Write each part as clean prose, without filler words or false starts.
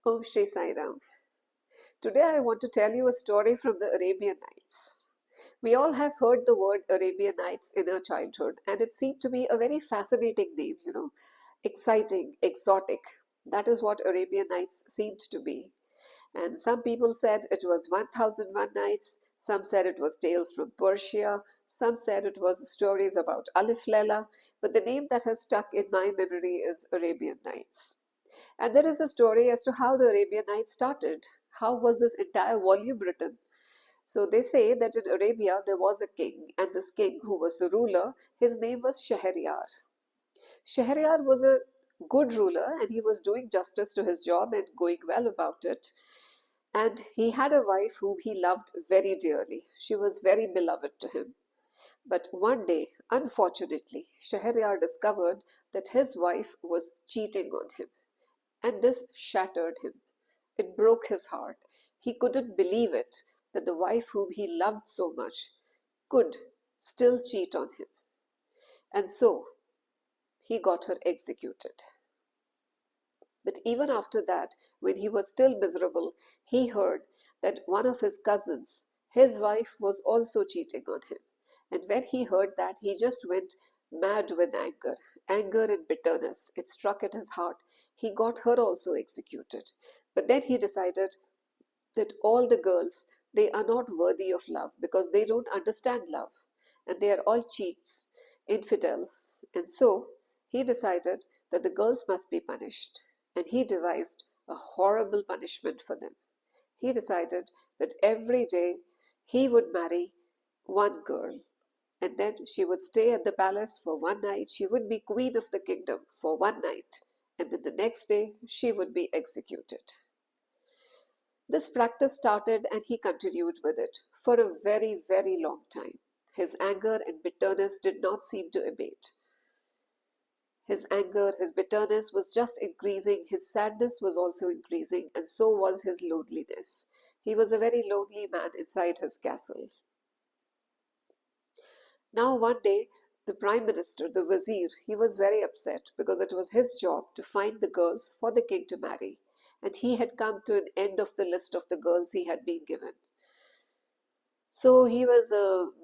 Om Shri Sai Ram. Today I want to tell you a story from the Arabian Nights. We all have heard the word Arabian Nights in our childhood, and it seemed to be a very fascinating name. Exciting, exotic. That is what Arabian Nights seemed to be. And some people said it was 1001 Nights, some said it was Tales from Persia, some said it was stories about Alif Lela, but the name that has stuck in my memory is Arabian Nights. And there is a story as to how the Arabian Nights started. How was this entire volume written? So they say that in Arabia there was a king, and this king, who was the ruler, his name was Shahryar. Shahryar was a good ruler, and he was doing justice to his job and going well about it. And he had a wife whom he loved very dearly. She was very beloved to him. But one day, unfortunately, Shahryar discovered that his wife was cheating on him. And this shattered him. It broke his heart. He couldn't believe it, that the wife whom he loved so much could still cheat on him. And so he got her executed. But even after that, when he was still miserable, he heard that one of his cousins, his wife, was also cheating on him. And when he heard that, he just went mad with anger and bitterness. It struck at his heart. He got her also executed. But then he decided that all the girls, they are not worthy of love because they don't understand love. And they are all cheats, infidels. And so he decided that the girls must be punished. And he devised a horrible punishment for them. He decided that every day he would marry one girl, and then she would stay at the palace for one night. She would be queen of the kingdom for one night, and then the next day she would be executed. This practice started, and he continued with it for a very, very long time. His anger and bitterness did not seem to abate. His anger, his bitterness was just increasing, his sadness was also increasing, and so was his loneliness. He was a very lonely man inside his castle. Now one day, the Prime Minister, the Vizier, he was very upset because it was his job to find the girls for the king to marry, and he had come to an end of the list of the girls he had been given. So he was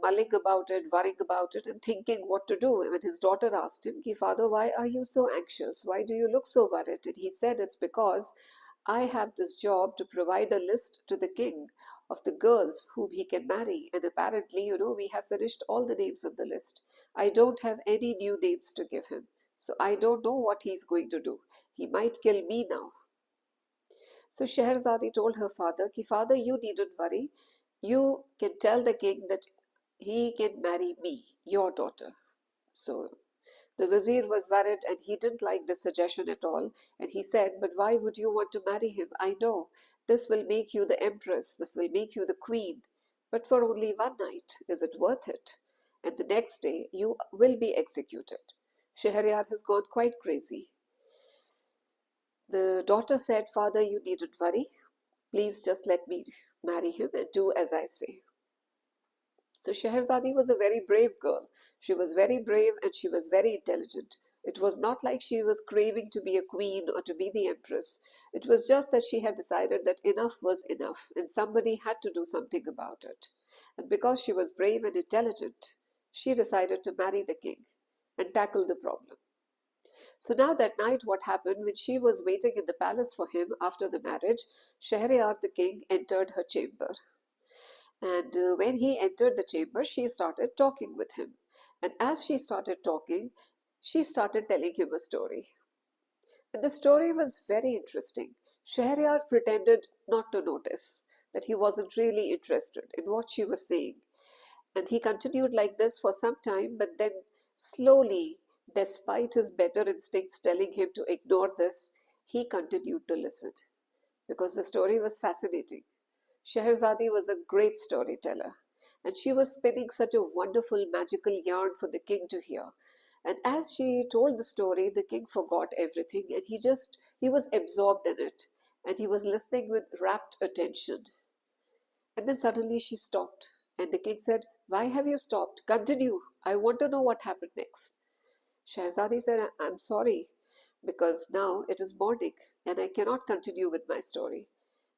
mulling about it, worrying about it, and thinking what to do. When his daughter asked him, Father, why are you so anxious? Why do you look so worried? And he said, it's because I have this job to provide a list to the king of the girls whom he can marry. And apparently, we have finished all the names on the list. I don't have any new names to give him. So I don't know what he's going to do. He might kill me now. So Scheherazade told her father, Father, you needn't worry. You can tell the king that he can marry me, your daughter. So the vizier was worried, and he didn't like this suggestion at all. And he said, but why would you want to marry him? I know this will make you the empress, this will make you the queen, but for only one night. Is it worth it? And the next day you will be executed. Shahryar has gone quite crazy. The daughter said, Father, you needn't worry. Please just let me marry him and do as I say. So Scheherazade was a very brave girl. She was very brave and she was very intelligent. It was not like she was craving to be a queen or to be the empress. It was just that she had decided that enough was enough and somebody had to do something about it. And because she was brave and intelligent, she decided to marry the king and tackle the problem. So now that night, what happened, when she was waiting in the palace for him after the marriage, Shahryar the king entered her chamber. And when he entered the chamber, she started talking with him. And as she started talking, she started telling him a story. And the story was very interesting. Shahryar pretended not to notice that he wasn't really interested in what she was saying. And he continued like this for some time, but then slowly, despite his better instincts telling him to ignore this, he continued to listen because the story was fascinating. Scheherazade was a great storyteller, and she was spinning such a wonderful magical yarn for the king to hear. And as she told the story, the king forgot everything, and he was absorbed in it, and he was listening with rapt attention. And then suddenly she stopped, and the king said, Why have you stopped? Continue. I want to know what happened next. Scheherazade said, I'm sorry, because now it is morning and I cannot continue with my story.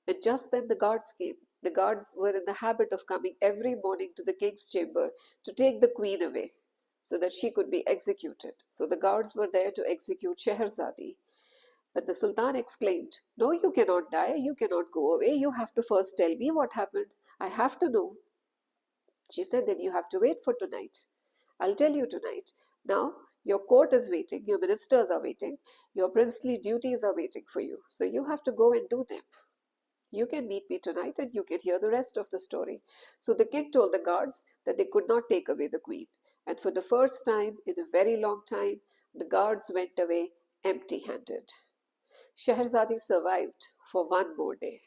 And just then the guards came. The guards were in the habit of coming every morning to the king's chamber to take the queen away so that she could be executed. So the guards were there to execute Scheherazade. But the Sultan exclaimed, "No, you cannot die. You cannot go away. You have to first tell me what happened. I have to know." She said, "Then you have to wait for tonight. I'll tell you tonight. Now, your court is waiting, your ministers are waiting, your princely duties are waiting for you. So you have to go and do them. You can meet me tonight and you can hear the rest of the story." So the king told the guards that they could not take away the queen. And for the first time in a very long time, the guards went away empty handed. Scheherazade survived for one more day.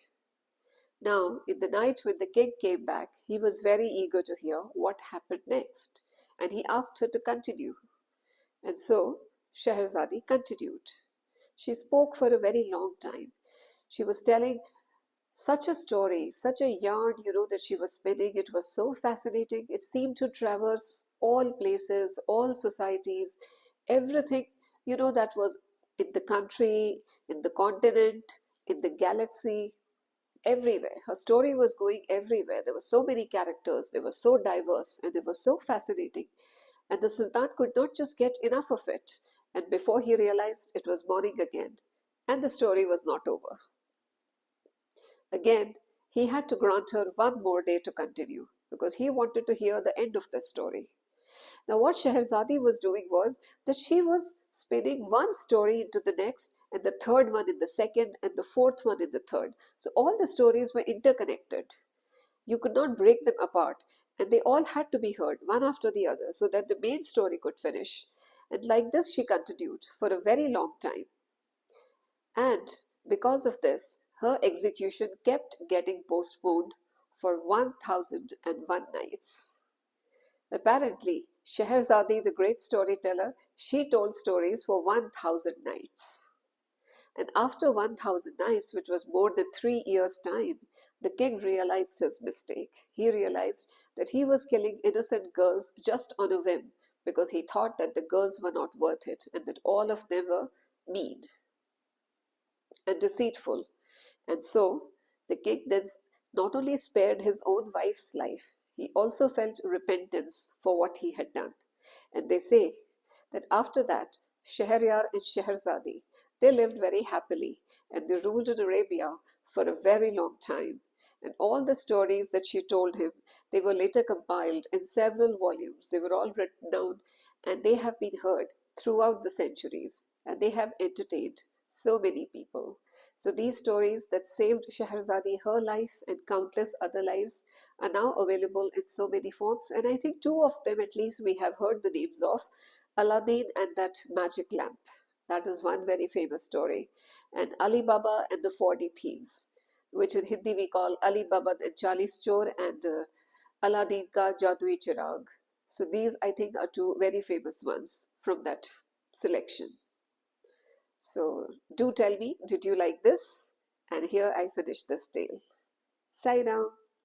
Now, in the night when the king came back, he was very eager to hear what happened next, and he asked her to continue. And so, Scheherazade continued. She spoke for a very long time. She was telling such a story, such a yarn, that she was spinning. It was so fascinating. It seemed to traverse all places, all societies, everything, that was in the country, in the continent, in the galaxy, everywhere. Her story was going everywhere. There were so many characters, they were so diverse, and they were so fascinating. And the Sultan could not just get enough of it. And before he realized, it was morning again, and the story was not over. Again, he had to grant her one more day to continue because he wanted to hear the end of the story. Now, what Scheherazade was doing was that she was spinning one story into the next, and the third one in the second, and the fourth one in the third. So all the stories were interconnected. You could not break them apart, and they all had to be heard one after the other so that the main story could finish. And like this, she continued for a very long time. And because of this, her execution kept getting postponed for 1001 nights. Apparently, Scheherazade, the great storyteller, she told stories for 1000 nights. And after 1000 nights, which was more than 3 years' time, the king realized his mistake. He realized that he was killing innocent girls just on a whim because he thought that the girls were not worth it and that all of them were mean and deceitful. And so the king then not only spared his own wife's life, he also felt repentance for what he had done. And they say that after that, Shahryar and Scheherazade, they lived very happily and they ruled in Arabia for a very long time. And all the stories that she told him, they were later compiled in several volumes. They were all written down and they have been heard throughout the centuries and they have entertained so many people. So these stories that saved Scheherazade her life and countless other lives are now available in so many forms, and I think two of them at least we have heard the names of: Aladdin and that magic lamp. That is one very famous story. And Ali Baba and the 40 Thieves, which in Hindi we call Ali Baba and Chalis Chor and Aladdin Ka Jadui Chirag. So these I think are two very famous ones from that selection. So do tell me, did you like this? And here I finish this tale. Sai now.